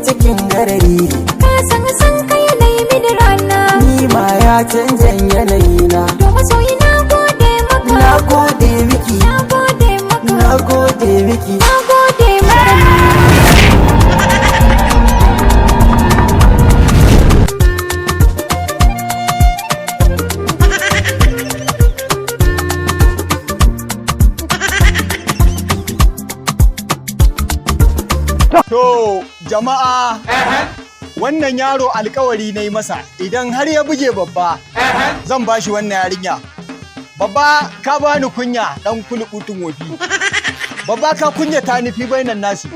cikin garari. Ka san kai yanayi mini rana. Ni ma ya canjan yanayi na. To masoyi na gode maka. Na gode miki. Na gode maka. Na gode miki. Na gode maka. To jama'a wannan yaro alkawari na yi masa idan har ya buge babba zan bashi wannan yarinya. Babba ka bani kunya dan kulukutun wofi. Babba ka kunya ta nufi bainan nasi.